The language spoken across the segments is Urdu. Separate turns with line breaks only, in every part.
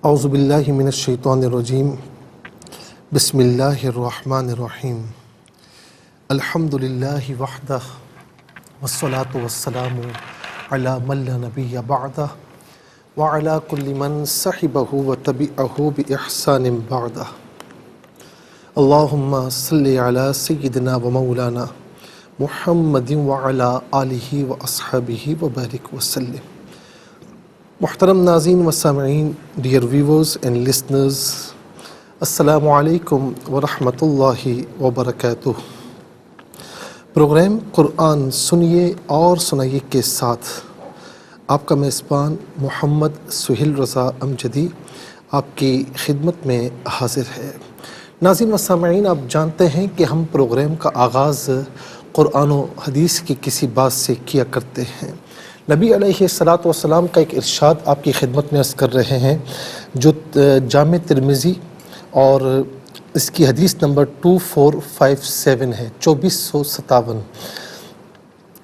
اعوذ باللہ من الشیطان الرجیم بسم اللہ الرحمن الرحیم الحمد للہ وحدہ والصلاة والسلام علی من لا نبی بعدہ وعلی کل من صحبہ وتبعہ بإحسان بعدہ اللہم صلی علی سیدنا و مولانا محمد وعلی آلہ واصحابہ وبارک وسلم۔ محترم ناظرین و سامعین، ڈیئر ویورز اینڈ لسنرز، السلام علیکم ورحمۃ اللہ وبرکاتہ۔ پروگرام قرآن سنیے اور سنائیے کے ساتھ آپ کا میزبان محمد سہیل رضا امجدی آپ کی خدمت میں حاضر ہے۔ ناظرین و سامعین، آپ جانتے ہیں کہ ہم پروگرام کا آغاز قرآن و حدیث کی کسی بات سے کیا کرتے ہیں۔ نبی علیہ الصلاۃ والسلام کا ایک ارشاد آپ کی خدمت میں عرض کر رہے ہیں جو جامع ترمذی اور اس کی حدیث نمبر 2457 ہے، 2457۔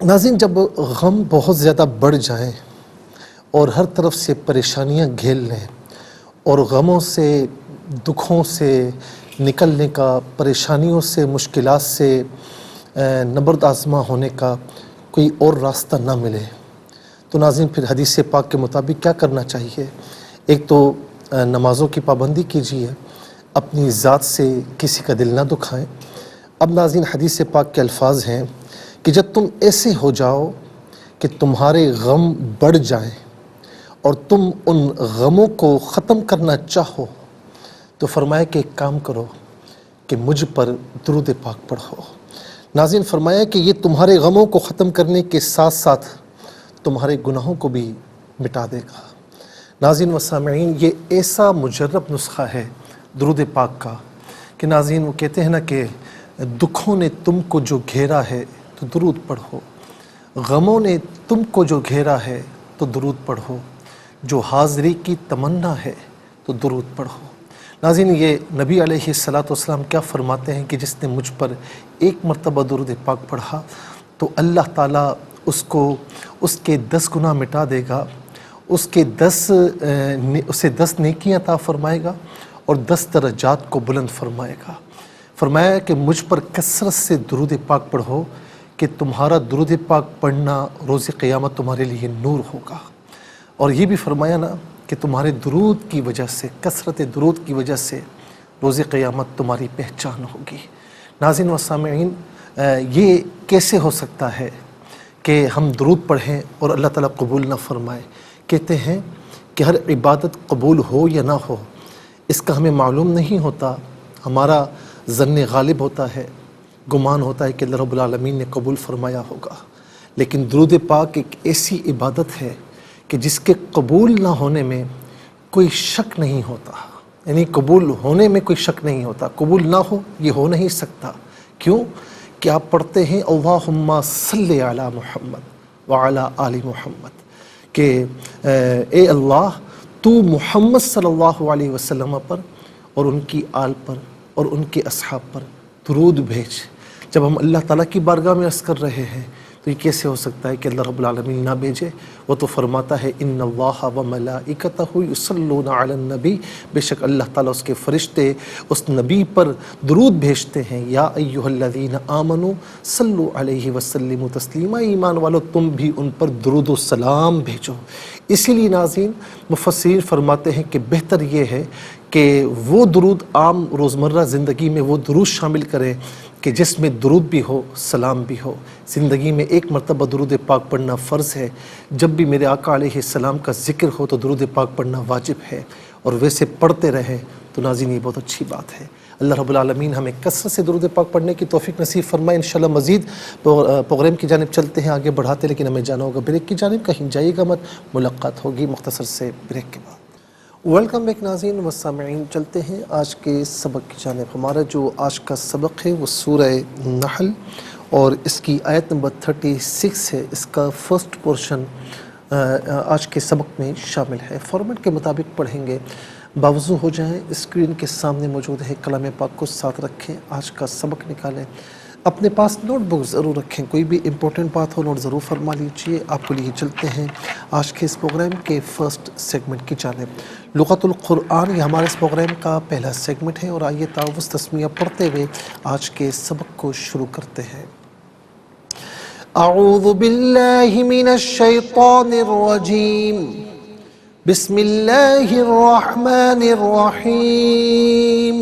ناظرین، جب غم بہت زیادہ بڑھ جائیں اور ہر طرف سے پریشانیاں گھیر لیں اور غموں سے، دکھوں سے نکلنے کا، پریشانیوں سے، مشکلات سے نبرد آزما ہونے کا کوئی اور راستہ نہ ملے، تو ناظرین پھر حدیث پاک کے مطابق کیا کرنا چاہیے؟ ایک تو نمازوں کی پابندی کیجیے، اپنی ذات سے کسی کا دل نہ دکھائیں۔ اب ناظرین حدیث پاک کے الفاظ ہیں کہ جب تم ایسے ہو جاؤ کہ تمہارے غم بڑھ جائیں اور تم ان غموں کو ختم کرنا چاہو تو فرمایا کہ ایک کام کرو کہ مجھ پر درود پاک پڑھو۔ ناظرین فرمایا کہ یہ تمہارے غموں کو ختم کرنے کے ساتھ ساتھ تمہارے گناہوں کو بھی مٹا دے گا۔ ناظرین و سامعین، یہ ایسا مجرب نسخہ ہے درود پاک کا کہ ناظرین وہ کہتے ہیں نا کہ دکھوں نے تم کو جو گھیرا ہے تو درود پڑھو، غموں نے تم کو جو گھیرا ہے تو درود پڑھو، جو حاضری کی تمنا ہے تو درود پڑھو۔ ناظرین، یہ نبی علیہ الصلاۃ والسلام کیا فرماتے ہیں کہ جس نے مجھ پر ایک مرتبہ درود پاک پڑھا تو اللہ تعالیٰ اس کو اس کے 10 گناہ مٹا دے گا، اسے 10 نیکیاں عطا فرمائے گا اور 10 درجات کو بلند فرمائے گا۔ فرمایا کہ مجھ پر کثرت سے درود پاک پڑھو کہ تمہارا درود پاک پڑھنا روز قیامت تمہارے لیے نور ہوگا، اور یہ بھی فرمایا نا کہ تمہارے درود کی وجہ سے، کثرت درود کی وجہ سے روز قیامت تمہاری پہچان ہوگی۔ ناظرین و سامعین، یہ کیسے ہو سکتا ہے کہ ہم درود پڑھیں اور اللہ تعالیٰ قبول نہ فرمائے؟ کہتے ہیں کہ ہر عبادت قبول ہو یا نہ ہو اس کا ہمیں معلوم نہیں ہوتا، ہمارا ظن غالب ہوتا ہے، گمان ہوتا ہے کہ اللہ رب العالمین نے قبول فرمایا ہوگا، لیکن درود پاک ایک ایسی عبادت ہے کہ جس کے قبول نہ ہونے میں کوئی شک نہیں ہوتا، یعنی قبول ہونے میں کوئی شک نہیں ہوتا، قبول نہ ہو یہ ہو نہیں سکتا۔ کیوں کہ آپ پڑھتے ہیں اللہم صلی علی محمد وعلی آل محمد، کہ اے اللہ تو محمد صلی اللہ علیہ وسلم پر اور ان کی آل پر اور ان کے اصحاب پر درود بھیج۔ جب ہم اللہ تعالیٰ کی بارگاہ میں عرض کر رہے ہیں تو یہ کیسے ہو سکتا ہے کہ اللہ رب العالمین نہ بھیجے؟ وہ تو فرماتا ہے ان اللہ و ملائکتہ یصلون علی النبی، بے شک اللہ تعالیٰ اس کے فرشتے اس نبی پر درود بھیجتے ہیں۔ یا ایھا الذین آمنوا صلوا علیہ وسلموا تسلیما، ایمان والو تم بھی ان پر درود و سلام بھیجو۔ اسی لیے ناظرین مفسرین فرماتے ہیں کہ بہتر یہ ہے کہ وہ درود عام روزمرہ زندگی میں وہ درود شامل کریں کہ جس میں درود بھی ہو، سلام بھی ہو۔ زندگی میں ایک مرتبہ درود پاک پڑھنا فرض ہے، جب بھی میرے آقا علیہ السلام کا ذکر ہو تو درود پاک پڑھنا واجب ہے، اور ویسے پڑھتے رہیں تو ناظرین یہ بہت اچھی بات ہے۔ اللہ رب العالمین ہمیں کثرت سے درود پاک پڑھنے کی توفیق نصیب فرمائے۔ انشاءاللہ مزید پروگرام کی جانب چلتے ہیں، آگے بڑھاتے، لیکن ہمیں جانا ہوگا بریک کی جانب، کہیں جائیے گا مت، ملاقات ہوگی مختصر سے بریک کے بعد۔ ویلکم بیک ناظرین و سامعین، چلتے ہیں آج کے سبق کی جانب۔ ہمارا جو آج کا سبق ہے وہ سورہ نحل اور اس کی آیت نمبر 36 ہے، اس کا فرسٹ پورشن آج کے سبق میں شامل ہے۔ فارمیٹ کے مطابق پڑھیں گے، باوضو ہو جائیں، اسکرین کے سامنے موجود ہے کلام پاک کو ساتھ رکھیں، آج کا سبق نکالیں، اپنے پاس نوٹ بک ضرور رکھیں، کوئی بھی امپورٹنٹ بات ہو نوٹ ضرور فرما لیجیے۔ آپ کو لیے چلتے ہیں آج کے اس پروگرام کے فرسٹ سیگمنٹ کی جانب۔ لغت القرآن یہ ہمارے اس پروگرام کا پہلا سیگمنٹ ہے، اور آئیے تعوذ تسمیہ پڑھتے ہوئے آج کے سبق کو شروع کرتے ہیں۔ اعوذ باللہ من الشیطان الرجیم، بسم اللہ الرحمن الرحیم۔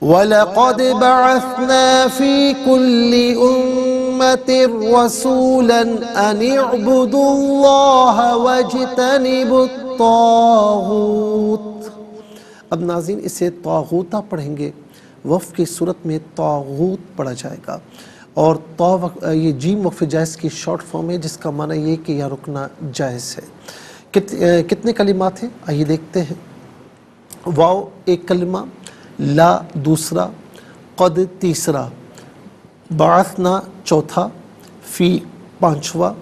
وَلَقَدْ بَعَثْنَا فِي كُلِّ أُمَّةٍ رَسُولًا أَنِ اعْبُدُوا اللَّهَ وَاجْتَنِبُوا الطَّاغُوتَ۔ اب ناظرین اسے طاغوتہ پڑھیں گے، وقف کی صورت میں طاغوت پڑھا جائے گا، اور یہ جیم وقف جائز کی شارٹ فارم ہے، جس کا معنی یہ کہ یہ رکنا جائز ہے۔ کتنے کلمات ہیں آئیے دیکھتے ہیں۔ واو ایک کلمہ، لا دوسرا، قد تیسرا، بعثنا چوتھا، فی پانچواں،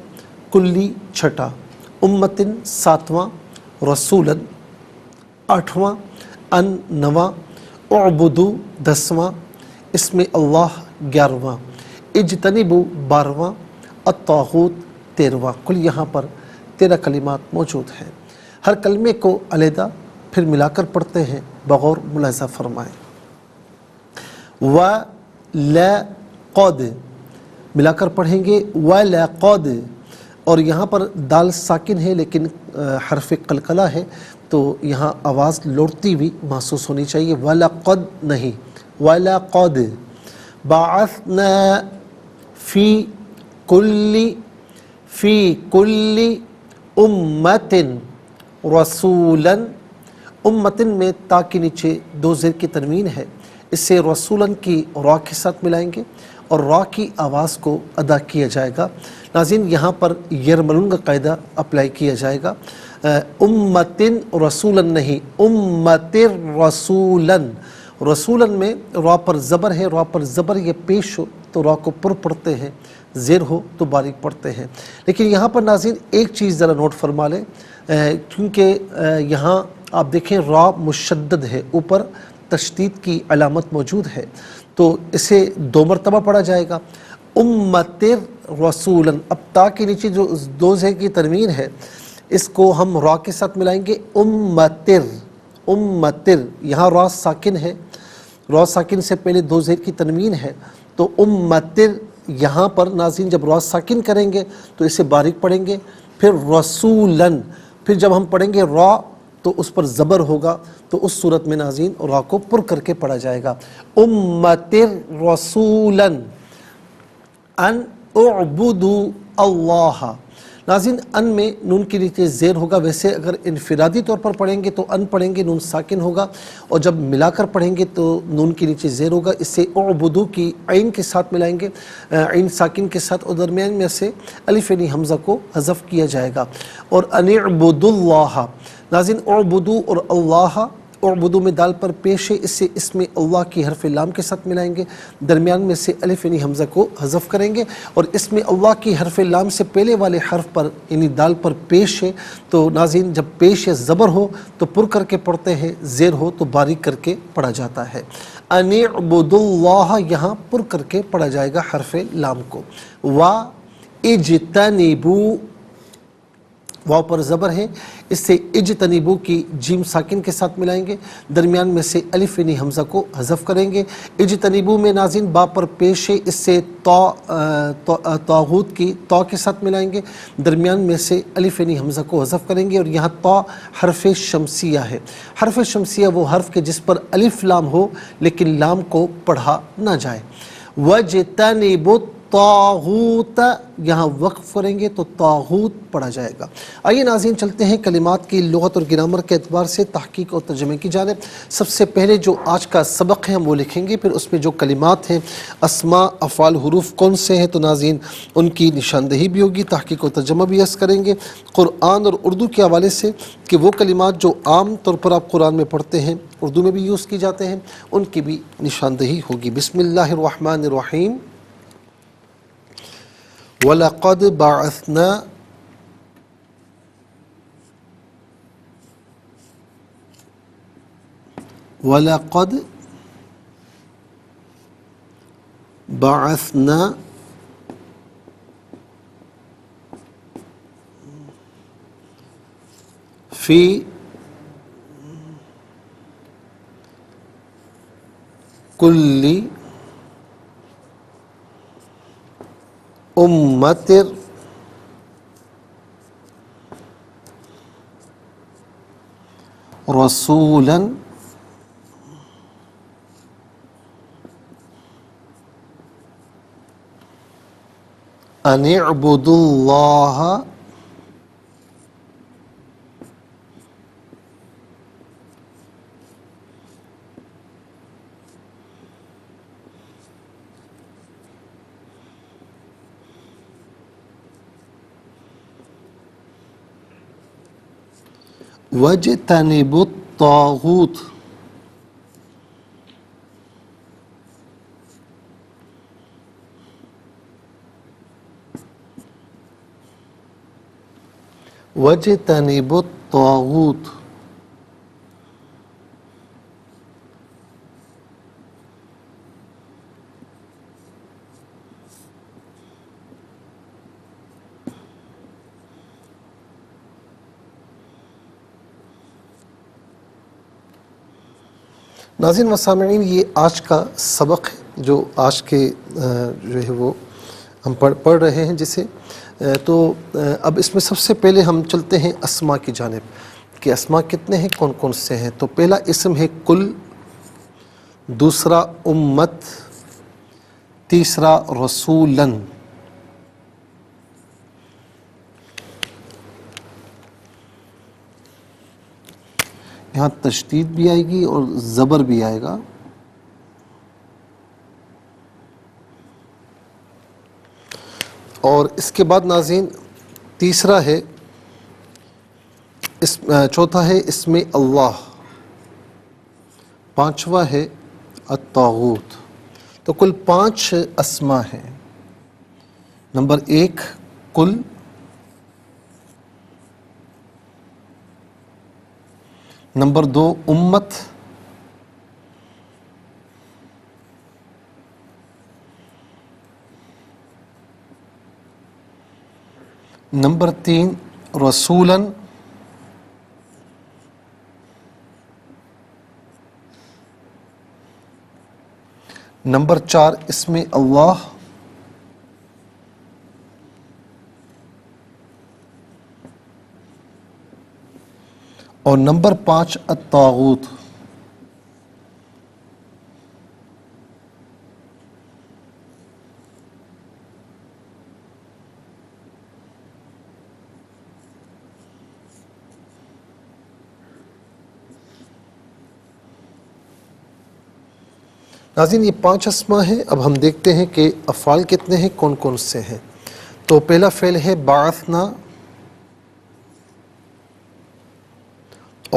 کلی چھٹا، امتن ساتواں، رسولاً آٹھواں، ان نواں، اعبدو دسواں، اسم اللہ گیارہواں، اجتنبو بارہواں، الطاغوت تیرہواں۔ کل یہاں پر 13 کلمات موجود ہیں۔ ہر کلمے کو علیحدہ پھر ملا کر پڑھتے ہیں، بغور ملاحظہ فرمائیں۔ وَلَقَدْ ملا کر پڑھیں گے، وَلَقَدْ، اور یہاں پر دال ساکن ہے لیکن حرف قلقلہ ہے، تو یہاں آواز لوٹتی ہوئی محسوس ہونی چاہیے، وَلَقَدْ نہیں، وَلَقَدْ بَعَثْنَا فِي كُلِّ أُمَّةٍ رَسُولًا۔ امتن میں تا کے نیچے دو زیر کی تنوین ہے، اس سے رسولن کی را کے ساتھ ملائیں گے اور را کی آواز کو ادا کیا جائے گا۔ ناظرین یہاں پر یرملون کا قاعدہ اپلائی کیا جائے گا، امتن رسولن نہیں، امتر رسولن۔ رسولن میں را پر زبر ہے، را پر زبر یہ پیش ہو تو را کو پر پڑھتے ہیں، زیر ہو تو باریک پڑھتے ہیں۔ لیکن یہاں پر ناظرین ایک چیز ذرا نوٹ فرما لیں، کیونکہ یہاں آپ دیکھیں را مشدد ہے، اوپر تشدید کی علامت موجود ہے، تو اسے 2 مرتبہ پڑھا جائے گا، امتر رسولاً۔ اب تا کے نیچے جو 2 زیر کی تنوین ہے، اس کو ہم را کے ساتھ ملائیں گے، امتر، امتر۔ یہاں را ساکن ہے، را ساکن سے پہلے 2 زیر کی تنوین ہے، تو امتر یہاں پر ناظرین جب را ساکن کریں گے تو اسے باریک پڑھیں گے، پھر رسولاً، پھر جب ہم پڑھیں گے را تو اس پر زبر ہوگا، تو اس صورت میں ناظرین را کو پر کر کے پڑھا جائے گا، امتر رسولاً ان اعبدوا اللہ۔ ناظرین ان میں نون کے نیچے زیر ہوگا، ویسے اگر انفرادی طور پر پڑھیں گے تو ان پڑھیں گے، نون ساکن ہوگا، اور جب ملا کر پڑھیں گے تو نون کے نیچے زیر ہوگا، اس سے اعبدو کی عین کے ساتھ ملائیں گے، عین ساکن کے ساتھ، اور درمیان میں سے الف یعنی حمزہ کو حذف کیا جائے گا، اور ان اعبدوا اللہ۔ ناظرین اعبدو اور اللہ، اعبدو میں دال پر پیش ہے، اس سے اسم اللہ کی حرف لام کے ساتھ ملائیں گے، درمیان میں سے الف یعنی حمزہ کو حذف کریں گے، اور اسم اللہ کی حرف لام سے پہلے والے حرف پر یعنی دال پر پیش ہے، تو ناظرین جب پیش یا زبر ہو تو پر کر کے پڑھتے ہیں، زیر ہو تو باریک کر کے پڑھا جاتا ہے۔ ان اعبدوا اللہ یہاں پر کر کے پڑھا جائے گا حرف لام کو۔ اجتنبوا، واو پر زبر ہے، اس سے اجتنبو کی جیم ساکن کے ساتھ ملائیں گے، درمیان میں سے الف یعنی حمزہ کو حذف کریں گے۔ اجتنبو میں ناظرین با پر پیش ہے، اس سے طاغوت کی تا کے ساتھ ملائیں گے، درمیان میں سے الف یعنی حمزہ کو حذف کریں گے، اور یہاں تا حرف شمسیہ ہے۔ حرف شمسیہ وہ حرف کے جس پر الف لام ہو لیکن لام کو پڑھا نہ جائے۔ وَاجْتَنِبُوا طاغوت، یہاں وقف کریں گے تو طاغوت پڑھا جائے گا۔ آئیے ناظرین چلتے ہیں کلمات کی لغت اور گرامر کے اعتبار سے تحقیق اور ترجمے کی جانب۔ سب سے پہلے جو آج کا سبق ہے ہم وہ لکھیں گے، پھر اس میں جو کلمات ہیں، اسماء، افعال، حروف کون سے ہیں، تو ناظرین ان کی نشاندہی بھی ہوگی، تحقیق اور ترجمہ بھی عرض کریں گے قرآن اور اردو کے حوالے سے، کہ وہ کلمات جو عام طور پر آپ قرآن میں پڑھتے ہیں، اردو میں بھی یوز کی جاتے ہیں، ان کی بھی نشاندہی ہوگی۔ بسم اللہ الرحمن الرحیم۔ وَلَقَدْ بَعَثْنَا وَلَقَدْ بعثنا فی کل امت رسولا ان اعبدوا اللہ واجتنبوا الطاغوت واجتنبوا الطاغوت ناظرین و سامعین، یہ آج کا سبق ہے جو آج کے جو ہے وہ ہم پڑھ رہے ہیں جسے تو اب اس میں سب سے پہلے ہم چلتے ہیں اسماء کی جانب کہ اسماء کتنے ہیں، کون کون سے ہیں۔ تو پہلا اسم ہے کل، دوسرا امت، تیسرا رسولن۔ یہاں تشدید بھی آئے گی اور زبر بھی آئے گا۔ اور اس کے بعد ناظرین تیسرا ہے چوتھا ہے اسم اللہ، پانچواں ہے الطاغوت۔ تو کل 5 اسماء ہیں۔ نمبر 1 کل، نمبر 2 امت، نمبر 3 رسولن، نمبر 4 اسم اللہ، اور نمبر 5 الطاغوت۔ ناظرین یہ 5 اسماء ہیں۔ اب ہم دیکھتے ہیں کہ افعال کتنے ہیں، کون کون سے ہیں۔ تو پہلا فعل ہے بعثنا،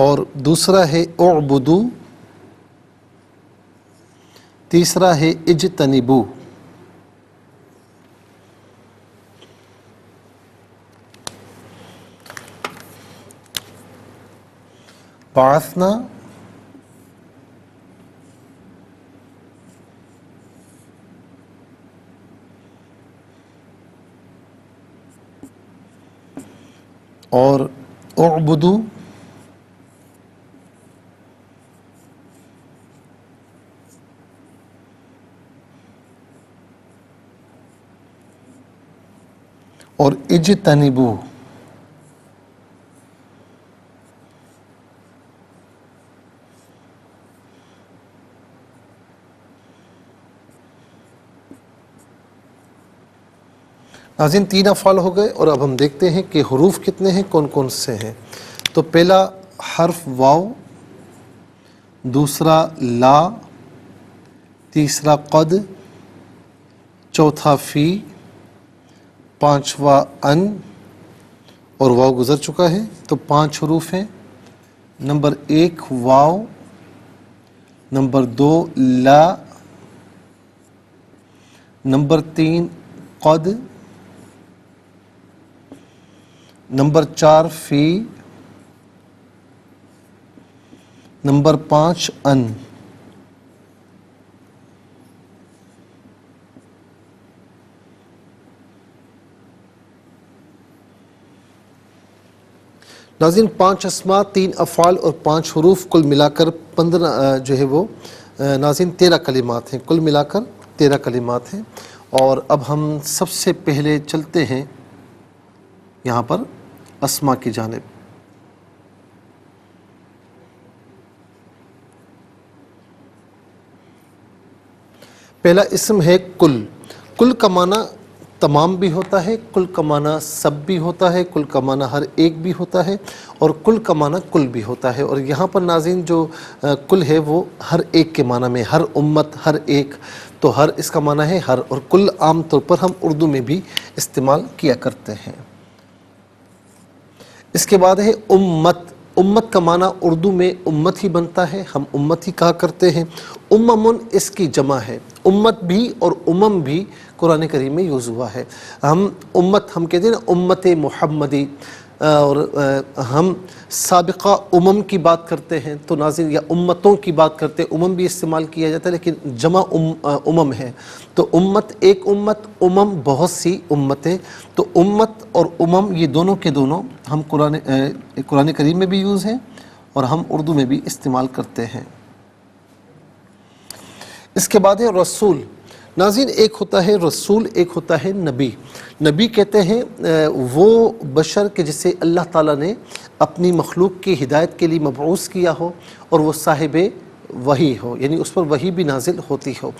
اور دوسرا ہے اعبدو، تیسرا ہے اجتنبو۔ بعثنا، اور اعبدو، اور اجتنبو۔ ناظرین 3 افعال ہو گئے، اور اب ہم دیکھتے ہیں کہ حروف کتنے ہیں، کون کون سے ہیں۔ تو پہلا حرف واو، دوسرا لا، تیسرا قد، چوتھا فی، پانچواں ان، اور واو گزر چکا ہے۔ تو 5 حروف ہیں۔ نمبر 1 واو، نمبر 2 لا، نمبر 3 قد، نمبر 4 فی، نمبر 5 ان۔ ناظرین 5 اسما، 3 افعال اور 5 حروف، کل ملا کر 15 جو ہے وہ ناظرین 13 کلمات ہیں، کل ملا کر 13 کلمات ہیں۔ اور اب ہم سب سے پہلے چلتے ہیں یہاں پر اسما کی جانب۔ پہلا اسم ہے کل۔ کل کا معنی تمام بھی ہوتا ہے، کل کا معنی سب بھی ہوتا ہے، کل کا معنی ہر ایک بھی ہوتا ہے، اور کل کا معنی کل بھی ہوتا ہے۔ اور یہاں پر ناظرین جو کل ہے وہ ہر ایک کے معنی میں، ہر امت، ہر ایک، تو ہر اس کا معنی ہے ہر، اور کل عام طور پر ہم اردو میں بھی استعمال کیا کرتے ہیں۔ اس کے بعد ہے امت۔ امت کا معنی اردو میں امت ہی بنتا ہے، ہم امت ہی کہا کرتے ہیں۔ اممن اس کی جمع ہے، امت بھی اور امم بھی قرآن کریم میں یوز ہوا ہے۔ ہم امت، ہم کہتے ہیں نا امت محمدی، اور ہم سابقہ امم کی بات کرتے ہیں تو ناظرین، یا امتوں کی بات کرتے ہیں، امم بھی استعمال کیا جاتا ہے لیکن جمع امم ہے۔ تو امت ایک امت، امم بہت سی امتیں، تو امت اور امم یہ دونوں کے دونوں ہم قرآن کریم میں بھی یوز ہیں اور ہم اردو میں بھی استعمال کرتے ہیں۔ اس کے بعد ہے رسول۔ ناظرین ایک ہوتا ہے رسول، ایک ہوتا ہے نبی۔ نبی کہتے ہیں وہ بشر کہ جسے اللہ تعالیٰ نے اپنی مخلوق کی ہدایت کے لیے مبعوث کیا ہو اور وہ صاحب وحی ہو، یعنی اس پر وحی بھی نازل ہوتی ہو۔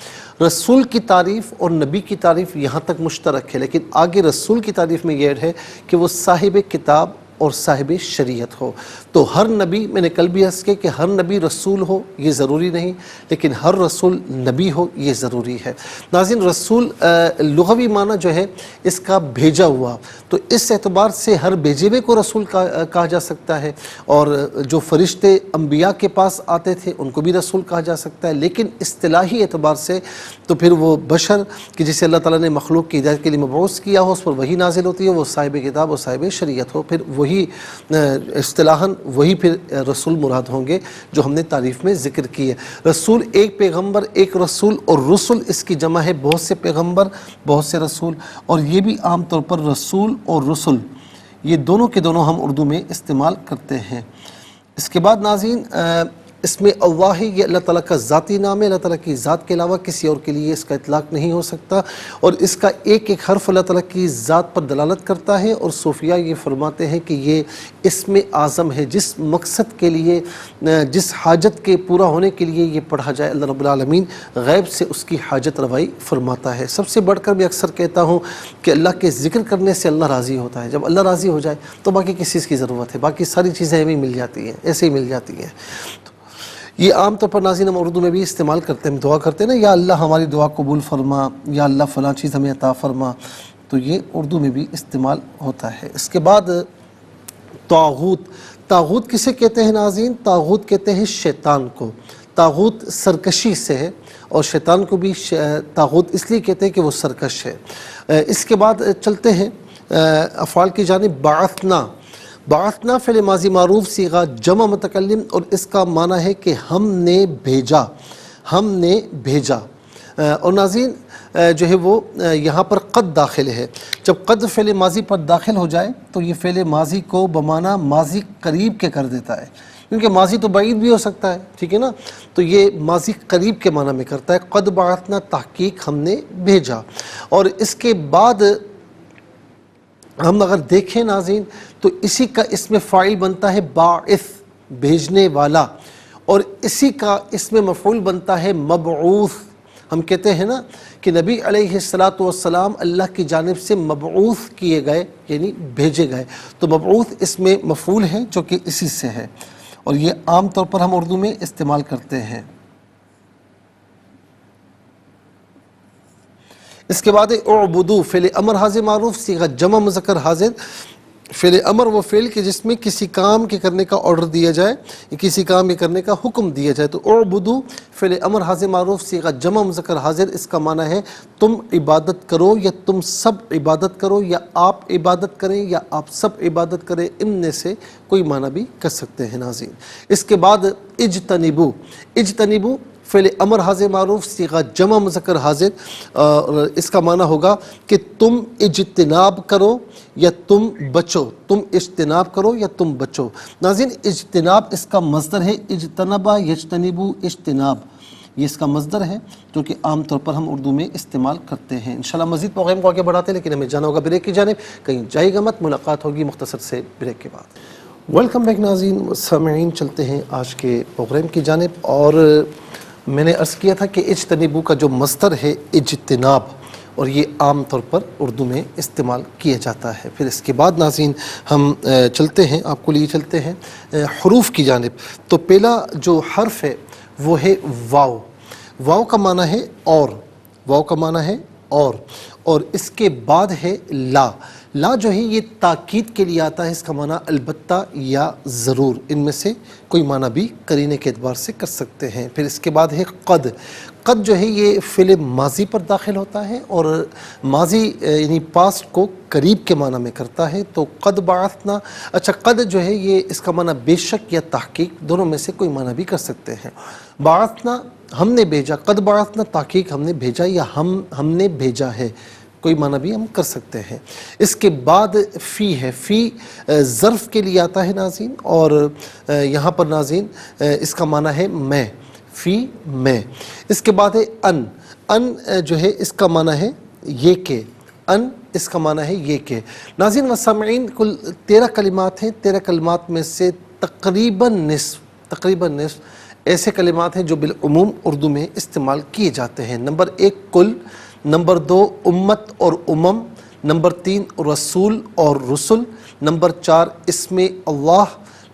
رسول کی تعریف اور نبی کی تعریف یہاں تک مشترک ہے، لیکن آگے رسول کی تعریف میں یہ ہے کہ وہ صاحب کتاب اور صاحب شریعت ہو۔ تو ہر نبی، میں نے کل بھی عرض کیا کہ ہر نبی رسول ہو یہ ضروری نہیں، لیکن ہر رسول نبی ہو یہ ضروری ہے۔ ناظرین رسول لغوی معنی جو ہے اس کا بھیجا ہوا، تو اس اعتبار سے ہر بھیجے ہوئے کو رسول کہا جا سکتا ہے، اور جو فرشتے انبیاء کے پاس آتے تھے ان کو بھی رسول کہا جا سکتا ہے، لیکن اصطلاحی اعتبار سے تو پھر وہ بشر کہ جسے اللہ تعالیٰ نے مخلوق کی ہدایت کے لیے مبعوث کیا ہو، اس پر وہی نازل ہوتی ہے، وہ صاحب کتاب اور صاحب شریعت ہو، پھر وہی اصطلاحاً وہی پھر رسول مراد ہوں گے جو ہم نے تعریف میں ذکر کی ہے۔ رسول ایک پیغمبر، ایک رسول، اور رسول اس کی جمع ہے بہت سے پیغمبر، بہت سے رسول، اور یہ بھی عام طور پر رسول اور رسل یہ دونوں کے دونوں ہم اردو میں استعمال کرتے ہیں۔ اس کے بعد ناظرین اس میں اللہ یہ اللہ تعالیٰ کا ذاتی نام ہے، اللہ تعالیٰ کی ذات کے علاوہ کسی اور کے لیے اس کا اطلاق نہیں ہو سکتا، اور اس کا ایک ایک حرف اللہ تعالیٰ کی ذات پر دلالت کرتا ہے، اور صوفیہ یہ فرماتے ہیں کہ یہ اسم اعظم ہے، جس مقصد کے لیے، جس حاجت کے پورا ہونے کے لیے یہ پڑھا جائے اللہ رب العالمین غیب سے اس کی حاجت روائی فرماتا ہے۔ سب سے بڑھ کر میں اکثر کہتا ہوں کہ اللہ کے ذکر کرنے سے اللہ راضی ہوتا ہے، جب اللہ راضی ہو جائے تو باقی کس چیز کی ضرورت ہے، باقی ساری چیزیں ہمیں مل جاتی ہیں، ایسے ہی مل جاتی ہیں۔ یہ عام طور پر ناظرین ہم اردو میں بھی استعمال کرتے ہیں، دعا کرتے ہیں نا، یا اللہ ہماری دعا قبول فرما، یا اللہ فلاں چیز ہمیں عطا فرما، تو یہ اردو میں بھی استعمال ہوتا ہے۔ اس کے بعد طاغوت۔ طاغوت کسے کہتے ہیں ناظرین؟ طاغوت کہتے ہیں شیطان کو۔ طاغوت سرکشی سے ہے، اور شیطان کو بھی طاغوت اس لیے کہتے ہیں کہ وہ سرکش ہے۔ اس کے بعد چلتے ہیں افعال کی جانب۔ بعثنا۔ بعثنا فعل ماضی معروف صیغہ جمع متکلم، اور اس کا معنی ہے کہ ہم نے بھیجا، ہم نے بھیجا۔ اور ناظرین جو ہے وہ یہاں پر قد داخل ہے، جب قد فعل ماضی پر داخل ہو جائے تو یہ فعل ماضی کو بمعنی ماضی قریب کے کر دیتا ہے، کیونکہ ماضی تو بعید بھی ہو سکتا ہے، ٹھیک ہے نا، تو یہ ماضی قریب کے معنی میں کرتا ہے۔ قد بعثنا تحقیق ہم نے بھیجا۔ اور اس کے بعد ہم اگر دیکھیں ناظرین تو اسی کا اسم فاعل بنتا ہے باعث، بھیجنے والا، اور اسی کا اسم مفعول بنتا ہے مبعوث۔ ہم کہتے ہیں نا کہ نبی علیہ السلام اللہ کی جانب سے مبعوث کیے گئے، یعنی بھیجے گئے، تو مبعوث اسم مفعول ہے جو کہ اسی سے ہے، اور یہ عام طور پر ہم اردو میں استعمال کرتے ہیں۔ اس کے بعد اعبدو فعل امر حاضر معروف صیغہ جمع مذکر حاضر۔ فعل امر وہ فعل کہ جس میں کسی کام کے کرنے کا آرڈر دیا جائے، یا کسی کام کے کرنے کا حکم دیا جائے، تو اعبدو فعل امر حاضر معروف صیغہ جمع مذکر حاضر، اس کا معنی ہے تم عبادت کرو، یا تم سب عبادت کرو، یا آپ عبادت کریں، یا آپ سب عبادت کریں، ان میں سے کوئی معنی بھی کر سکتے ہیں ناظرین۔ اس کے بعد اجتنبو۔ اجتنبو فعل امر حاضر معروف صیغہ جمع مذکر حاضر، اور اس کا معنی ہوگا کہ تم اجتناب کرو یا تم بچو، تم اجتناب کرو یا تم بچو۔ ناظرین اجتناب اس کا مصدر ہے، اجتنبا یجتنبو اجتناب، یہ اس کا مصدر ہے جو کہ عام طور پر ہم اردو میں استعمال کرتے ہیں۔ انشاءاللہ مزید پروگرام کو آگے بڑھاتے ہیں، لیکن ہمیں جانا ہوگا بریک کی جانب، کہیں جائے گا مت، ملاقات ہوگی مختصر سے بریک کے بعد۔ ویلکم بیک ناظرین سامعین، چلتے ہیں آج کے پروگرام کی جانب، اور میں نے عرض کیا تھا کہ اجتنبو کا جو مصدر ہے اجتناب، اور یہ عام طور پر اردو میں استعمال کیا جاتا ہے۔ پھر اس کے بعد ناظرین ہم چلتے ہیں، آپ کو لیے چلتے ہیں حروف کی جانب۔ تو پہلا جو حرف ہے وہ ہے واو۔ واو کا معنی ہے اور، واو کا معنی ہے اور اس کے بعد ہے لا۔ لا جو ہے یہ تاکید کے لیے آتا ہے، اس کا معنی البتہ یا ضرور، ان میں سے کوئی معنی بھی قرینے کے اعتبار سے کر سکتے ہیں۔ پھر اس کے بعد ہے قد۔ قد جو ہے یہ فعل ماضی پر داخل ہوتا ہے، اور ماضی یعنی پاسٹ کو قریب کے معنی میں کرتا ہے، تو قد بعثنا۔ اچھا قد جو ہے یہ اس کا معنی بے شک یا تحقیق، دونوں میں سے کوئی معنی بھی کر سکتے ہیں۔ بعثنا ہم نے بھیجا، قد بعثنا تحقیق ہم نے بھیجا یا ہم نے بھیجا ہے، کوئی معنی بھی ہم کر سکتے ہیں۔ اس کے بعد فی ہے، فی ظرف کے لیے آتا ہے ناظرین، اور یہاں پر ناظرین اس کا معنی ہے میں، فی میں۔ اس کے بعد ہے ان جو ہے اس کا معنی ہے یہ کہ، ان اس کا معنی ہے یہ کہ۔ ناظرین و سامعین کل 13 کلمات ہیں، 13 کلمات میں سے تقریباً نصف ایسے کلمات ہیں جو بالعموم اردو میں استعمال کیے جاتے ہیں۔ نمبر 1 کل، نمبر 2 امت اور امم، نمبر 3 رسول اور رسل، نمبر 4 اسم اللہ،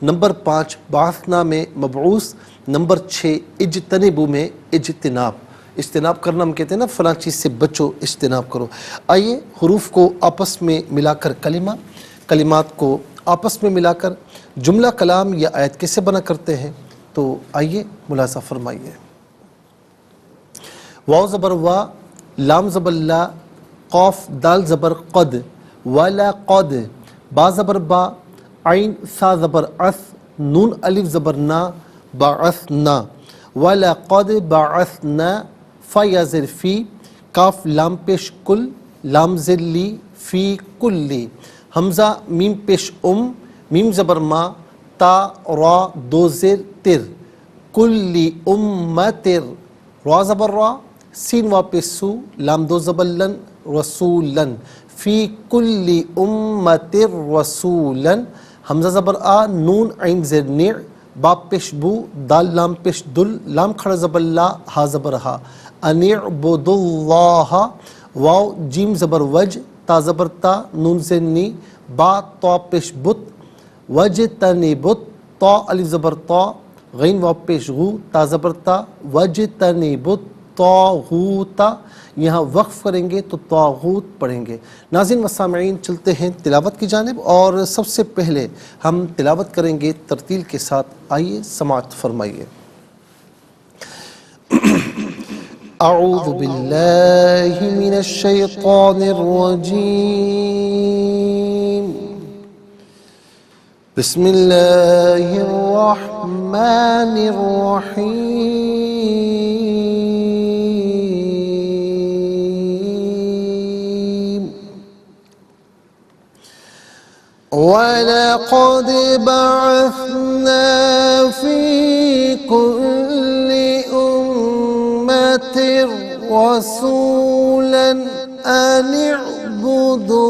نمبر 5 بعثنا میں مبعوث، نمبر 6 اجتنبو میں اجتناب۔ اجتناب کرنا ہم کہتے ہیں نا فلاں چیز سے بچو، اجتناب کرو۔ آئیے حروف کو آپس میں ملا کر کلمات کو آپس میں ملا کر جملہ کلام یا آیت کیسے بنا کرتے ہیں، تو آئیے ملاحظہ فرمائیے۔ واو زبر وا، لام زبر لا، قاف دال زبر قد، ولا قد، با زبر با، عین سا زبر اس، نون الف زبر نا، بعثنا، ولا قد بعثنا، فا یا زر فی، کاف لام پیش کل، لام زر لی، فی کلی، حمزہ میم پیش میم زبر ما، تا را دو زر تر، کلی امتر، را زبر را، سین وا پیش سو، لام دو زبر لن، رسولن، فی کلی امتر رسولن، حمزہ زبر آ، نون عین زر نع، با پیش بو، دال لام پیش دل، لام کھڑا زبر لا، ہا زبر ہا، ان اعبدوا اللہ، واو جیم زبر وج، تا زبر تا، نون زر نی، با تا پیش بت، وجتنبت، تا الف زبر تا، غین واو پیش غو، تا زبر تا، وجتنبت طاغوت، یہاں وقف کریں گے تو طاغوت پڑھیں گے۔ ناظرین و سامعین چلتے ہیں تلاوت کی جانب، اور سب سے پہلے ہم تلاوت کریں گے ترتیل کے ساتھ، آئیے سماعت فرمائیے۔ اعوذ باللہ من الشیطان الرجیم، بسم اللہ الرحمن الرحیم، وَلَقَدْ بَعَثْنَا فِي كُلِّ أُمَّةٍ رَسُولًا أَنِ اعْبُدُوا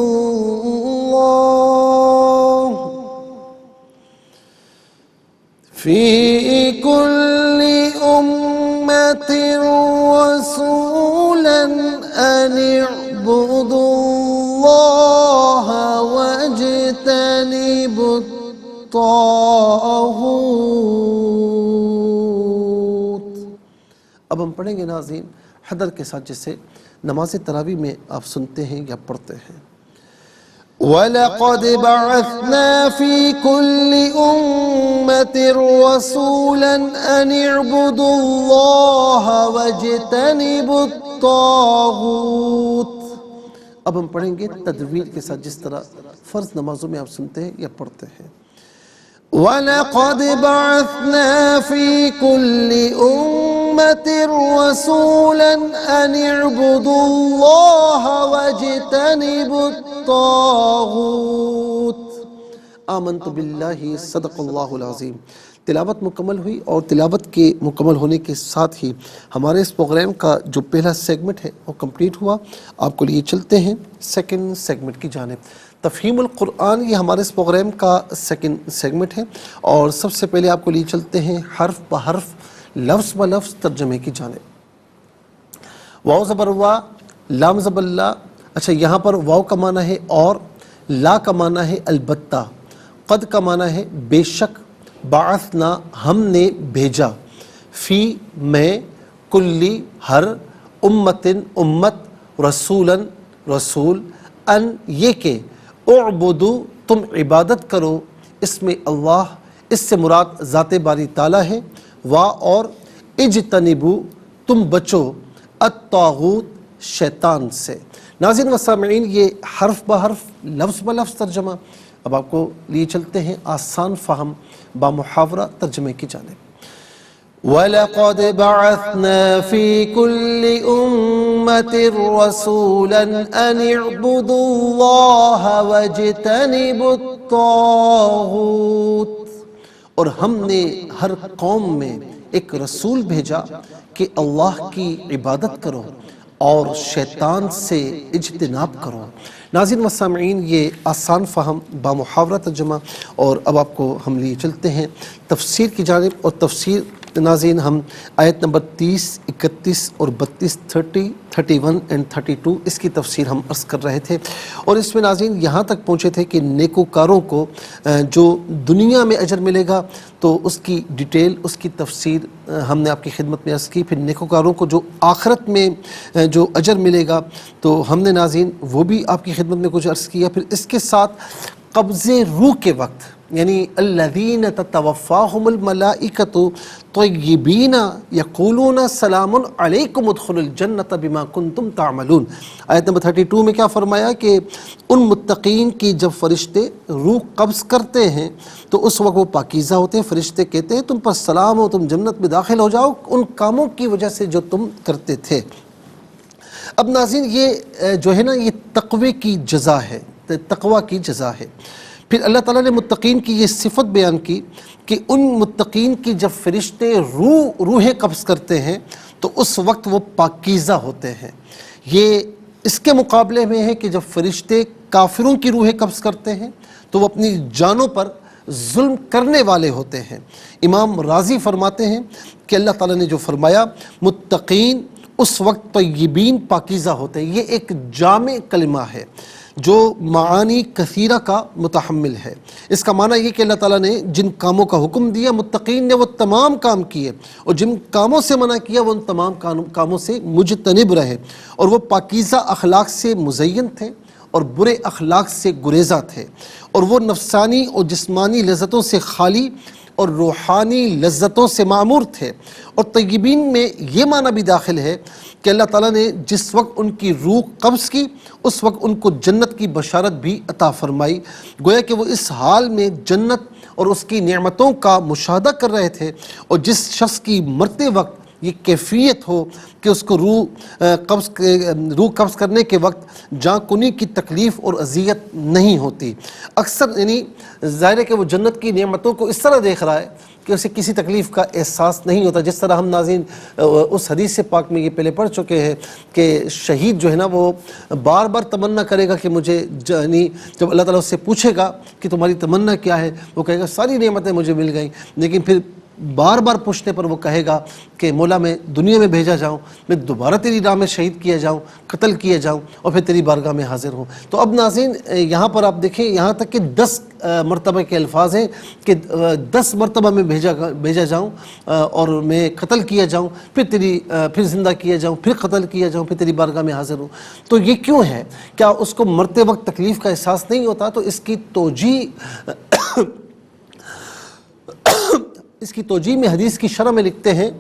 اللَّهَ فِي كُلِّ أُمَّةٍ رَسُولًا أَنِ اعْبُدُوا اللَّهَ وَاجْتَنِبُوا الطَّاغُوتَ۔ اب ہم پڑھیں گے ناظرین حدر کے ساتھ، جسے نماز تراویح میں آپ سنتے ہیں یا پڑھتے ہیں۔ وَلَقَدْ بَعَثْنَا فِي كُلِّ أُمَّةٍ رَسُولًا أَنِ اعْبُدُوا اللَّهَ وَاجْتَنِبُوا الطَّاغُوتَ۔ اب ہم پڑھیں گے تدویر کے ساتھ، جس طرح فرض نمازوں میں آپ سنتے ہیں یا پڑھتے ہیں۔ وَلَقَدْ بَعَثْنَا فِي كُلِّ أُمَّةٍ أمة رسولا أن اعبدوا الله واجتنبوا الطاغوت آمنت باللہ صدق اللہ العظیم۔ تلاوت مکمل ہوئی اور تلاوت کے مکمل ہونے کے ساتھ ہی ہمارے اس پروگرام کا جو پہلا سیگمنٹ ہے وہ کمپلیٹ ہوا۔ آپ کو لیے چلتے ہیں سیکنڈ سیگمنٹ کی جانب۔ تفہیم القرآن یہ ہمارے اس پروگرام کا سیکنڈ سیگمنٹ ہے، اور سب سے پہلے آپ کو لیے چلتے ہیں حرف بحرف لفظ بلفظ ترجمے کی جانب۔ واو زبر وا، لام زبر لا۔ اچھا، یہاں پر واو کا معنی ہے اور، لا کا معنی ہے البتہ، قد کا معنی ہے بے شک، بعثنا ہم نے بھیجا، فی میں، کلی ہر، امتن امت، رسولن رسول، ان یہ کہ، اعبدو تم عبادت کرو، اس میں اللہ، اس سے مراد ذات باری تعالیٰ ہے، وا اور، اجتنبو تم بچو، الطاغوت شیطان سے۔ ناظرین و سامعین، یہ حرف بحرف لفظ بلفظ ترجمہ۔ اب آپ کو لیے چلتے ہیں آسان فہم بامحاورہ ترجمے کی جانب۔ وَلَقَدْ بَعَثْنَا فِي كُلِّ أُمَّةٍ رَسُولًا أَنِ اعْبُدُوا اللَّهَ وَاجْتَنِبُوا الطَّاغُوتَ، اور ہم نے ہر قوم میں ایک رسول بھیجا کہ اللہ کی عبادت کرو اور شیطان سے اجتناب کرو۔ ناظرین و سامعین، یہ آسان فہم بامحاورہ ترجمہ، اور اب آپ کو ہم لیے چلتے ہیں تفسیر کی جانب۔ اور تفسیر ناظرین، ہم آیت نمبر 30، 31 اور 32، 30، 31 اینڈ 32 اس کی تفسیر ہم عرض کر رہے تھے، اور اس میں ناظرین یہاں تک پہنچے تھے کہ نیکوکاروں کو جو دنیا میں اجر ملے گا تو اس کی ڈیٹیل، اس کی تفسیر ہم نے آپ کی خدمت میں عرض کی۔ پھر نیکوکاروں کو جو آخرت میں جو اجر ملے گا تو ہم نے ناظرین وہ بھی آپ کی خدمت میں کچھ عرض کیا۔ پھر اس کے ساتھ قبض روح کے وقت، یعنی الذین تتوفاہم الملائکۃ طیبین یقولون سلام علیکم ادخلوا الجنۃ بما کنتم تعملون۔ آیت نمبر 32 میں کیا فرمایا کہ ان متقین کی جب فرشتے روح قبض کرتے ہیں تو اس وقت وہ پاکیزہ ہوتے ہیں۔ فرشتے کہتے ہیں تم پر سلام ہو، تم جنت میں داخل ہو جاؤ ان کاموں کی وجہ سے جو تم کرتے تھے۔ اب ناظرین یہ جو ہے نا، یہ تقوی کی جزا ہے، تقوی کی جزا ہے۔ پھر اللہ تعالیٰ نے متقین کی یہ صفت بیان کی کہ ان متقین کی جب فرشتے روحیں قبض کرتے ہیں تو اس وقت وہ پاکیزہ ہوتے ہیں۔ یہ اس کے مقابلے میں ہے کہ جب فرشتے کافروں کی روحیں قبض کرتے ہیں تو وہ اپنی جانوں پر ظلم کرنے والے ہوتے ہیں۔ امام راضی فرماتے ہیں کہ اللہ تعالیٰ نے جو فرمایا متقین اس وقت طیبین پاکیزہ ہوتے ہیں، یہ ایک جامع کلمہ ہے جو معانی کثیرہ کا متحمل ہے۔ اس کا معنی یہ کہ اللہ تعالیٰ نے جن کاموں کا حکم دیا متقین نے وہ تمام کام کیے، اور جن کاموں سے منع کیا وہ ان تمام کاموں سے مجتنب رہے، اور وہ پاکیزہ اخلاق سے مزین تھے اور برے اخلاق سے گریزاں تھے، اور وہ نفسانی اور جسمانی لذتوں سے خالی اور روحانی لذتوں سے معمور تھے۔ اور طیبین میں یہ معنی بھی داخل ہے کہ اللہ تعالیٰ نے جس وقت ان کی روح قبض کی اس وقت ان کو جنت کی بشارت بھی عطا فرمائی، گویا کہ وہ اس حال میں جنت اور اس کی نعمتوں کا مشاہدہ کر رہے تھے، اور جس شخص کی مرتے وقت یہ کیفیت ہو کہ اس کو روح قبض کرنے کے وقت جاں کنی کی تکلیف اور اذیت نہیں ہوتی۔ اکثر یعنی ظاہر ہے کہ وہ جنت کی نعمتوں کو اس طرح دیکھ رہا ہے کہ اسے کسی تکلیف کا احساس نہیں ہوتا، جس طرح ہم ناظرین اس حدیث پاک میں یہ پہلے پڑھ چکے ہیں کہ شہید جو ہے نا وہ بار بار تمنا کرے گا کہ مجھے، یعنی جب اللہ تعالیٰ اس سے پوچھے گا کہ تمہاری تمنا کیا ہے، وہ کہے گا ساری نعمتیں مجھے مل گئیں، لیکن پھر بار بار پوچھنے پر وہ کہے گا کہ مولا میں دنیا میں بھیجا جاؤں، میں دوبارہ تیری راہ میں شہید کیا جاؤں، قتل کیا جاؤں، اور پھر تیری بارگاہ میں حاضر ہوں۔ تو اب ناظرین یہاں پر آپ دیکھیں، یہاں تک کہ 10 مرتبہ کے الفاظ ہیں کہ 10 مرتبہ میں بھیجا جاؤں اور میں قتل کیا جاؤں، پھر زندہ کیا جاؤں، پھر قتل کیا جاؤں، پھر تیری بارگاہ میں حاضر ہوں۔ تو یہ کیوں ہے؟ کیا اس کو مرتے وقت تکلیف کا احساس نہیں ہوتا؟ تو اس کی توجیہ میں حدیث کی شرح میں لکھتے ہیں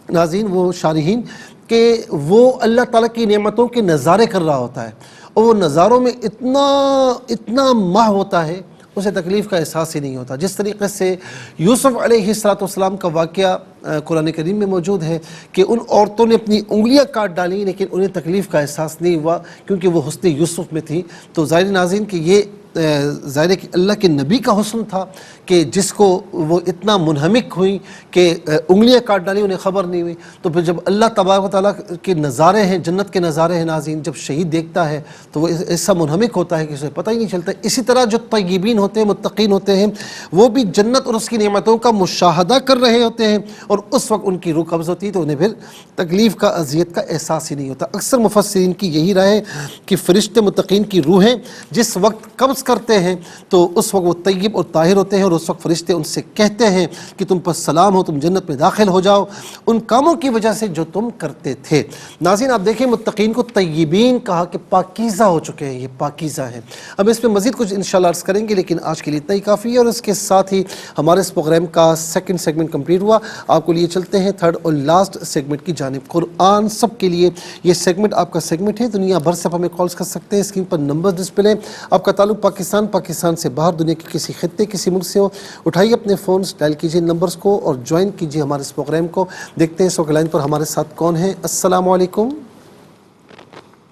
ناظرین وہ شارحین کہ وہ اللہ تعالیٰ کی نعمتوں کے نظارے کر رہا ہوتا ہے، اور وہ نظاروں میں اتنا ماہ ہوتا ہے، اسے تکلیف کا احساس ہی نہیں ہوتا. جس طریقے سے یوسف علیہ السلام کا واقعہ قرآن کریم میں موجود ہے کہ ان عورتوں نے اپنی انگلیاں کاٹ ڈالیں لیکن انہیں تکلیف کا احساس نہیں ہوا کیونکہ وہ حسن یوسف میں تھی. تو ظاہر ناظرین کہ یہ ظاہر ہے کہ اللہ کے نبی کا حسن تھا کہ جس کو وہ اتنا منہمک ہوئی کہ انگلیاں کاٹ ڈالی انہیں خبر نہیں ہوئی. تو پھر جب اللہ تبارک و تعالیٰ کے نظارے ہیں، جنت کے نظارے ہیں ناظرین، جب شہید دیکھتا ہے تو وہ ایسا منہمک ہوتا ہے کہ اسے پتہ ہی نہیں چلتا. اسی طرح جو طیبین ہوتے ہیں، متقین ہوتے ہیں، وہ بھی جنت اور اس کی نعمتوں کا مشاہدہ کر رہے ہوتے ہیں اور اس وقت ان کی روح قبض ہوتی ہے تو انہیں پھر تکلیف کا، اذیت کا احساس ہی نہیں ہوتا. اکثر مفسرین کی یہی رائے ہے کہ فرشتے متقین کی روحیں جس وقت قبض کرتے ہیں تو اس وقت وہ طیب اور طاہر ہوتے ہیں اور اس وقت فرشتے ان سے کہتے ہیں کہ تم پر سلام ہو، تم جنت میں داخل ہو جاؤ ان کاموں کی وجہ سے جو تم کرتے تھے. ناظرین آپ دیکھیں متقین کو طیبین کہا کہ پاکیزہ ہو چکے ہیں، یہ پاکیزہ ہیں. اب اس پہ مزید کچھ انشاءاللہ عرض کریں گے لیکن آج کے لیے اتنا ہی کافی ہے اور اس کے ساتھ ہی ہمارے اس پروگرام کا سیکنڈ سیگمنٹ کمپلیٹ ہوا. آپ کو لیے چلتے ہیں تھرڈ اور لاسٹ سیگمنٹ کی جانب. قرآن سب کے لیے یہ سیگمنٹ آپ کا سیگمنٹ ہے. دنیا بھر سے آپ ہمیں کالز کر سکتے ہیں، اسکرین پر نمبر ڈسپلے. آپ کا تعلق پاکستان سے باہر، دنیا کے کسی خطے کسی ملک سے ہو، اٹھائیے اپنے فونز، ڈائل کیجئے نمبرز کو اور جوائن کیجئے ہمارے اس پروگرام کو. دیکھتے ہیں اس وقت لائن پر ہمارے ساتھ کون ہے. السلام علیکم.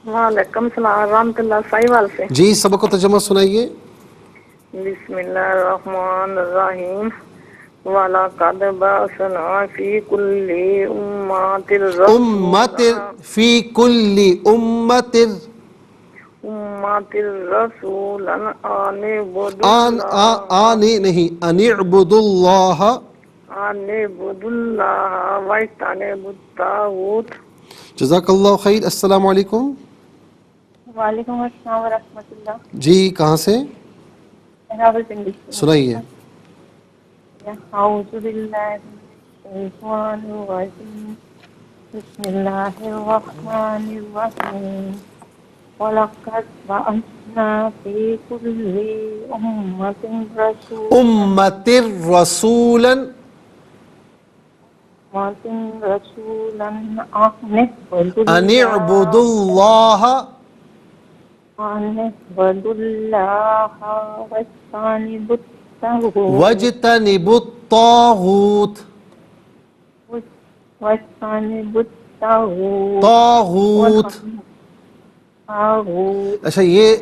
وعلیکم السلام ورحمۃ اللہ. ساہیوال سے.
جی سبق و ترجمہ سنائیے.
بسم اللہ الرحمن الرحیم. وَلَقَدْ بَعَثْنَا فِي كُلِّ
امت فی کل امت
رسولا ان اعبدوا
آن نہیں ان اعبدوا اللہ.
واجتنبوا الطاغوت.
جزاک اللہ خیر. السلام علیکم.
وعلیکم السلام ورحمۃ اللہ.
جی کہاں سے؟
راولپنڈی سے.
سنائیے.
اعوذ باللہ من الشیطان الرجیم. بسم اللہ الرحمن الرحیم. وَلَقَدْ بَعَثْنَا فِي كُلِّ أُمَّةٍ رَسُولًا
امت رسولا ان اعبدوا اللہ واجتنبوا الطاغوت. طاغوت. اچھا یہ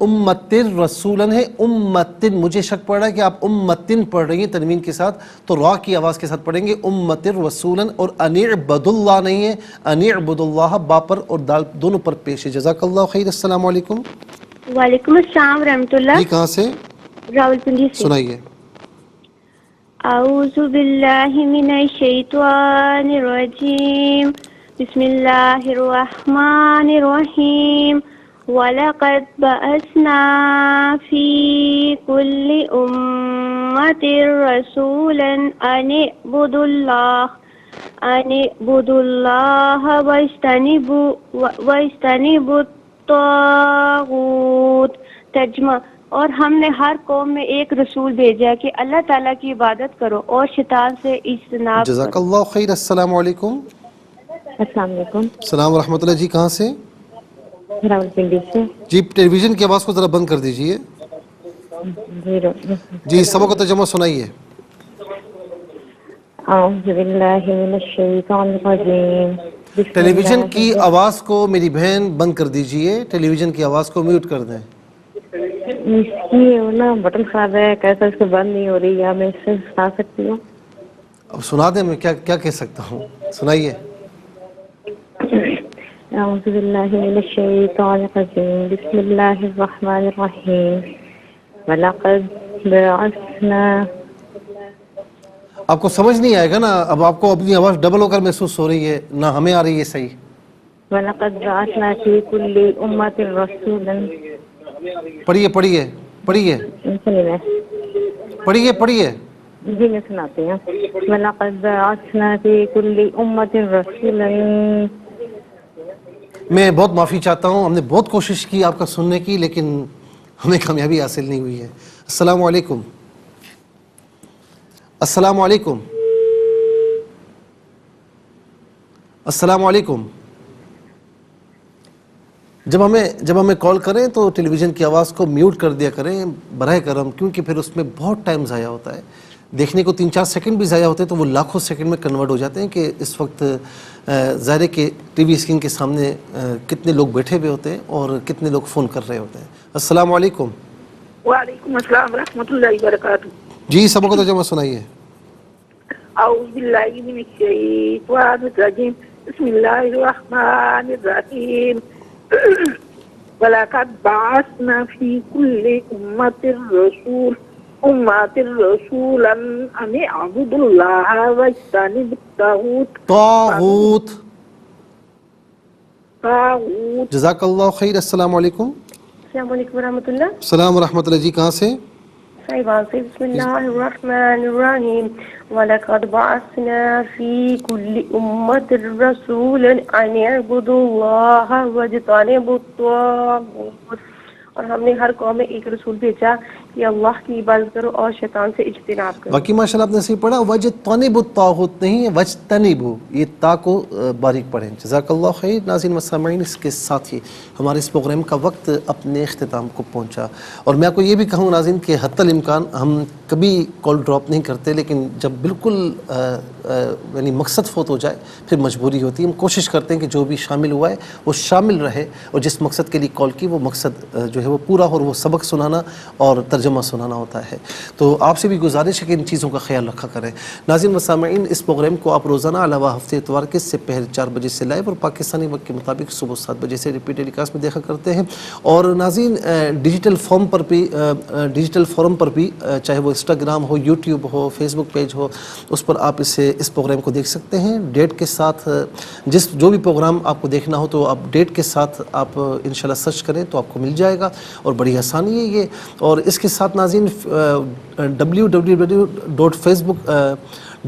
امت رسولن ہے. امتن مجھے شک پڑ رہا ہے کہ آپ امتن پڑھ رہی ہیں تنوین کے ساتھ تو را کی آواز کے ساتھ پڑھیں گے امت رسولن اور ان اعبدوا اللہ نہیں ہے. ان اعبدوا اللہ با پر اور دال دونوں پر پیش ہے. جزاک اللہ خیر. السلام علیکم.
وعلیکم السلام ورحمۃ اللہ.
جی کہاں سے؟
راولپنڈی سے.
سنائیے.
اعوذ باللہ من الشیطان الرجیم. بسم اللہ الرحمن الرحیم. وَلَقَدْ بَعَثْنَا فِي كُلِّ أُمَّةٍ رَسُولًا أَنِ اعْبُدُوا اللَّهَ وَاجْتَنِبُوا الطَّاغُوتَ. ترجمہ: اور ہم نے ہر قوم میں ایک رسول بھیجا کہ اللہ تعالیٰ کی عبادت کرو اور شیطان سے اجتناب کرو.
جزاک اللہ خیر. السلام علیکم.
السلام علیکم.
السلام ورحمۃ اللہ. جی کہاں سے؟
راولپنڈی سے.
جی ٹیلی ویژن کی آواز کو ذرا بند کر دیجئے. جی سبق و ترجمہ سنائیے.
اعوذ باللہ من الشیطان الرجیم.
ٹیلی ویژن کی آواز کو میری بہن بند کر دیجئے. ٹیلی ویژن کی آواز کو میوٹ کر دیں.
اس کی نا بٹن خراب ہے، کیسا اس کو بند نہیں ہو رہی. یا میں اس سے سنا سکتی ہوں؟
اب سنا دیں. میں کیا کہہ سکتا ہوں، سنائیے.
اعوذ باللہ من الشیطان الرجیم. بسم اللہ الرحمن الرحیم. وَلَقَدْ بَعَثْنَا.
آپ کو سمجھ نہیں آئے گا نا. اب آپ کو اپنی آواز ڈبل ہو کر محسوس ہو رہی ہے نہ ہمیں آ رہی ہے صحیح.
وَلَقَدْ بَعَثْنَا فِي كُلِّ أُمَّةٍ رَسُولًا.
پڑھیے.
جی میں سناتی ہوں. وَلَقَدْ بَعَثْنَا فِي كُلِّ أُمَّةٍ رَسُولًا.
میں بہت معافی چاہتا ہوں. ہم نے بہت کوشش کی آپ کا سننے کی لیکن ہمیں کامیابی حاصل نہیں ہوئی ہے. السلام علیکم. السلام علیکم. السلام علیکم. جب ہمیں کال کریں تو ٹیلی ویژن کی آواز کو میوٹ کر دیا کریں براہ کرم، کیونکہ پھر اس میں بہت ٹائم ضائع ہوتا ہے، دیکھنے کو 3-4 سیکنڈ بھی ضائع ہوتے ہیں تو وہ لاکھوں سیکنڈ میں کنورٹ ہو جاتے ہیں کہ اس وقت ظاہر ہے کہ ٹی وی اسکرین کے سامنے کتنے لوگ بیٹھے ہوئے ہوتے ہیں اور کتنے لوگ فون کر رہے ہوتے ہیں۔ السلام علیکم۔
وعلیکم السلام ورحمۃ اللہ وبرکاتہ۔
جی سبق ترجمہ سنائیے۔
اعوذ باللہ من الشیطان الرجیم، بسم اللہ الرحمن الرحیم۔ وَلَقَدْ بَعَثْنَا فِي كُلِّ أُمَّةٍ رَسُولًا أَنِ اعْبُدُوا اللَّهَ وَاجْتَنِبُوا الطَّاغُوتَ۔
جزاک اللہ خیر۔ السلام علیکم۔
السلام علیکم ورحمۃ اللہ۔
السلام ورحمۃ اللہ۔ جی کہاں سے؟
صاحبان سے۔ بسم اللہ الرحمن الرحیم۔ وَلَقَدْ بَعَثْنَا فِي كُلِّ أُمَّةٍ رَسُولًا أَنِ اعْبُدُوا اللَّهَ وَاجْتَنِبُوا الطَّاغُوتَ، اور ہم نے ہر قوم میں ایک رسول بھیجا کہ اللہ کی عبادت کرو اور شیطان سے اجتناب کرو۔
باقی ماشاءاللہ آپ نے صحیح پڑھا، وَاجْتَنِبُوا الطَّاغُوتَ نہیں ہے، وَاجْتَنِبُوا، یہ تا کو باریک پڑھیں۔ جزاک اللہ خیر۔ ناظرین و سامعین، اس کے ساتھ ہی ہمارے اس پروگرام کا وقت اپنے اختتام کو پہنچا، اور میں آپ کو یہ بھی کہوں ناظرین کہ حتی الامکان ہم کبھی کال ڈراپ نہیں کرتے، لیکن جب بالکل یعنی مقصد فوت ہو جائے پھر مجبوری ہوتی ہے، ہم کوشش کرتے ہیں کہ جو بھی شامل ہوا ہے وہ شامل رہے، اور جس مقصد کے لیے کال کی وہ مقصد جو ہے وہ پورا ہو، اور وہ سبق سنانا اور ترجمہ سنانا ہوتا ہے۔ تو آپ سے بھی گزارش ہے کہ ان چیزوں کا خیال رکھا کریں۔ ناظرین و سامعین، اس پروگرام کو آپ روزانہ علاوہ ہفتے اتوار کے سپہر 4 بجے سے لائیو اور پاکستانی وقت کے مطابق صبح 7 بجے سے ریپیٹ ٹیلی کاسٹ میں دیکھا کرتے ہیں، اور ناظرین ڈیجیٹل فورم پر بھی چاہے وہ انسٹاگرام ہو، یوٹیوب ہو، فیس بک پیج ہو، اس پر آپ اس پروگرام کو دیکھ سکتے ہیں ڈیٹ کے ساتھ۔ جو بھی پروگرام آپ کو دیکھنا ہو تو آپ ڈیٹ کے ساتھ آپ انشاءاللہ سرچ کریں تو آپ کو مل جائے گا، اور بڑی آسانی ہے یہ۔ اور اس کے ساتھ ناظرین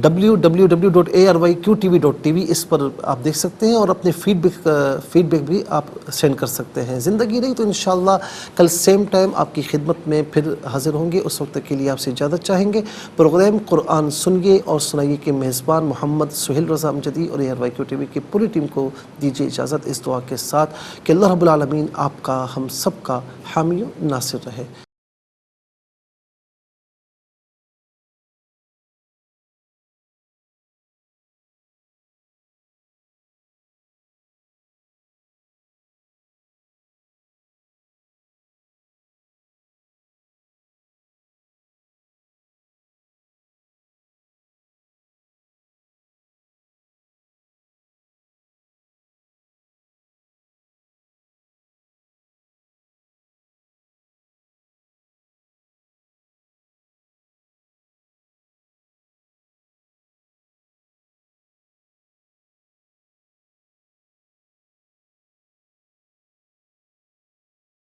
www.arYQTV.tv اس پر آپ دیکھ سکتے ہیں، اور اپنے فیڈ بیک بھی آپ سینڈ کر سکتے ہیں۔ زندگی رہی تو انشاءاللہ کل سیم ٹائم آپ کی خدمت میں پھر حاضر ہوں گے، اس وقت تک کے لیے آپ سے اجازت چاہیں گے۔ پروگرام قرآن سنیے اور سنائیے کے میزبان محمد سہیل رضا امجدی اور ARYQTV کی پوری ٹیم کو دیجیے اجازت، اس دعا کے ساتھ کہ اللہ رب العالمین آپ کا ہم سب کا حامی و ناصر رہے۔